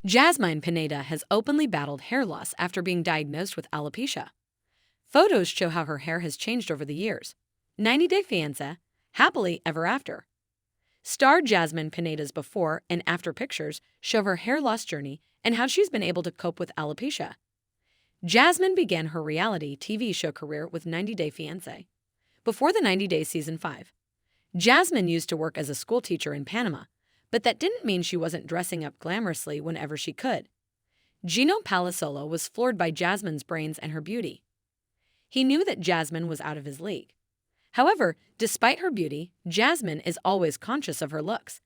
Jasmine Pineda has openly battled hair loss after being diagnosed with alopecia. Photos show how her hair has changed over the years. 90-Day Fiancé, happily ever after. Star Jasmine Pineda's before and after pictures show her hair loss journey and how she's been able to cope with alopecia. Jasmine began her reality TV show career with 90-Day Fiancé. Before the 90 Day Season 5, Jasmine used to work as a school teacher in Panama, but that didn't mean she wasn't dressing up glamorously whenever she could. Gino Palazzolo was floored by Jasmine's brains and her beauty. He knew that Jasmine was out of his league. However, despite her beauty, Jasmine is always conscious of her looks.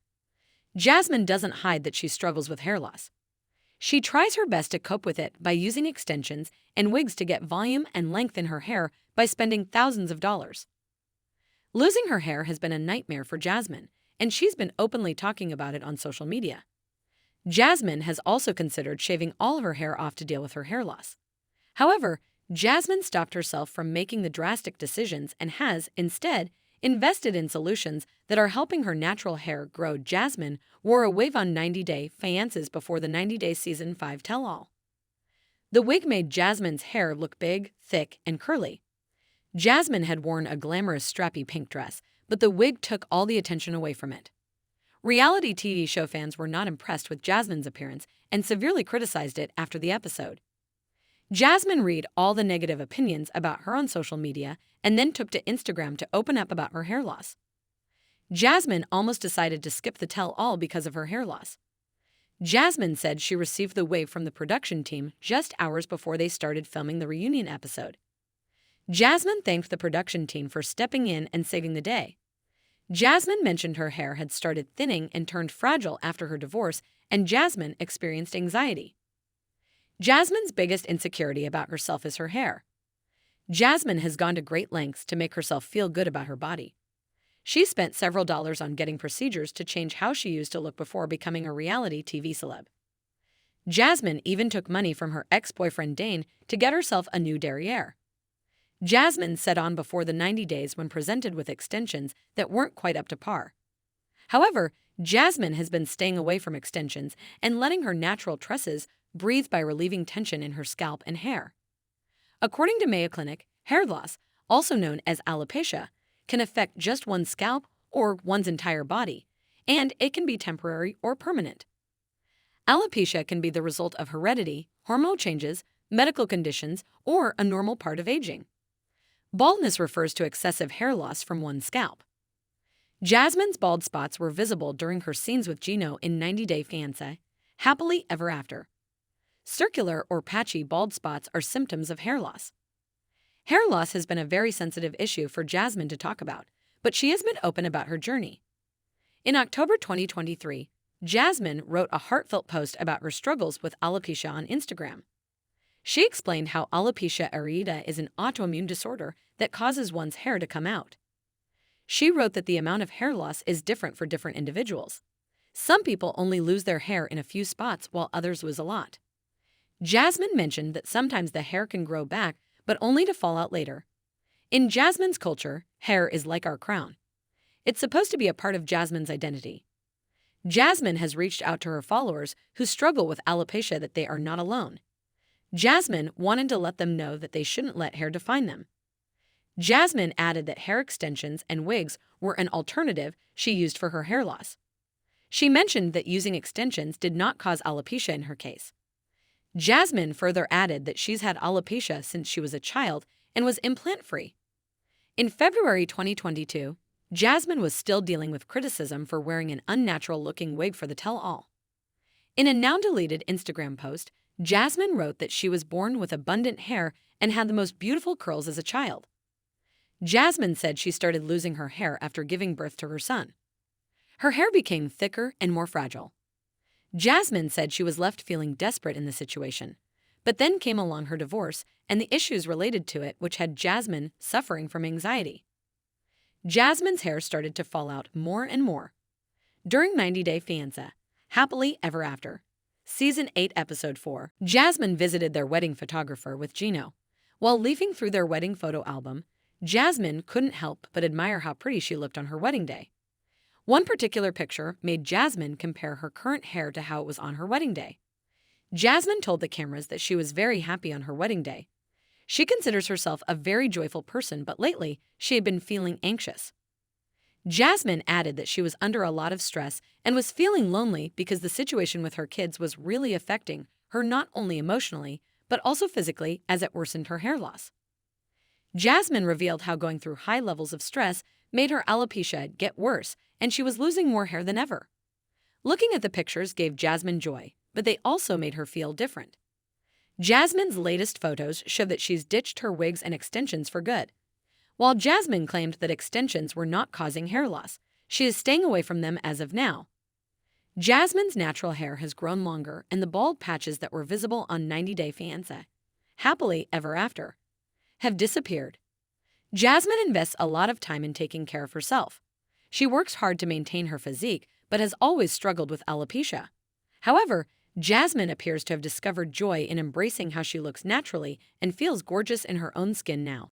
Jasmine doesn't hide that she struggles with hair loss. She tries her best to cope with it by using extensions and wigs to get volume and length in her hair by spending thousands of dollars. Losing her hair has been a nightmare for Jasmine, and she's been openly talking about it on social media. Jasmine has also considered shaving all of her hair off to deal with her hair loss. However, Jasmine stopped herself from making the drastic decisions and has, instead, invested in solutions that are helping her natural hair grow. Jasmine wore a wig on 90-Day Fiancé's before the 90-Day Season 5 tell-all. The wig made Jasmine's hair look big, thick, and curly. Jasmine had worn a glamorous strappy pink dress, but the wig took all the attention away from it. Reality TV show fans were not impressed with Jasmine's appearance and severely criticized it after the episode. Jasmine read all the negative opinions about her on social media and then took to Instagram to open up about her hair loss. Jasmine almost decided to skip the tell-all because of her hair loss. Jasmine said she received the wave from the production team just hours before they started filming the reunion episode. Jasmine thanked the production team for stepping in and saving the day. Jasmine mentioned her hair had started thinning and turned fragile after her divorce, and Jasmine experienced anxiety. Jasmine's biggest insecurity about herself is her hair. Jasmine has gone to great lengths to make herself feel good about her body. She spent several dollars on getting procedures to change how she used to look before becoming a reality TV celeb. Jasmine even took money from her ex-boyfriend Dane to get herself a new derriere. Jasmine said on before the 90 days when presented with extensions that weren't quite up to par. However, Jasmine has been staying away from extensions and letting her natural tresses breathe by relieving tension in her scalp and hair. According to Mayo Clinic, hair loss, also known as alopecia, can affect just one's scalp or one's entire body, and it can be temporary or permanent. Alopecia can be the result of heredity, hormonal changes, medical conditions, or a normal part of aging. Baldness refers to excessive hair loss from one's scalp. Jasmine's bald spots were visible during her scenes with Gino in 90-Day Fiancé, happily ever after. Circular or patchy bald spots are symptoms of hair loss. Hair loss has been a very sensitive issue for Jasmine to talk about, but she has been open about her journey. In October 2023, Jasmine wrote a heartfelt post about her struggles with alopecia on Instagram. She explained how alopecia areata is an autoimmune disorder that causes one's hair to come out. She wrote that the amount of hair loss is different for different individuals. Some people only lose their hair in a few spots while others lose a lot. Jasmine mentioned that sometimes the hair can grow back, but only to fall out later. In Jasmine's culture, hair is like our crown. It's supposed to be a part of Jasmine's identity. Jasmine has reached out to her followers who struggle with alopecia that they are not alone. Jasmine wanted to let them know that they shouldn't let hair define them. Jasmine added that hair extensions and wigs were an alternative she used for her hair loss. She mentioned that using extensions did not cause alopecia in her case. Jasmine further added that she's had alopecia since she was a child and was implant-free. In February 2022, Jasmine was still dealing with criticism for wearing an unnatural-looking wig for the tell-all. In a now-deleted Instagram post, Jasmine wrote that she was born with abundant hair and had the most beautiful curls as a child. Jasmine said she started losing her hair after giving birth to her son. Her hair became thicker and more fragile. Jasmine said she was left feeling desperate in the situation, but then came along her divorce and the issues related to it, which had Jasmine suffering from anxiety. Jasmine's hair started to fall out more and more. During 90-Day Fiancé, happily ever after, Season 8, Episode 4, Jasmine visited their wedding photographer with Gino. While leafing through their wedding photo album, Jasmine couldn't help but admire how pretty she looked on her wedding day. One particular picture made Jasmine compare her current hair to how it was on her wedding day. Jasmine told the cameras that she was very happy on her wedding day. She considers herself a very joyful person, but lately she had been feeling anxious. Jasmine added that she was under a lot of stress and was feeling lonely because the situation with her kids was really affecting her not only emotionally, but also physically as it worsened her hair loss. Jasmine revealed how going through high levels of stress made her alopecia get worse and she was losing more hair than ever. Looking at the pictures gave Jasmine joy, but they also made her feel different. Jasmine's latest photos show that she's ditched her wigs and extensions for good. While Jasmine claimed that extensions were not causing hair loss, she is staying away from them as of now. Jasmine's natural hair has grown longer and the bald patches that were visible on 90 Day Fiancé, Happily Ever After, have disappeared. Jasmine invests a lot of time in taking care of herself. She works hard to maintain her physique, but has always struggled with alopecia. However, Jasmine appears to have discovered joy in embracing how she looks naturally and feels gorgeous in her own skin now.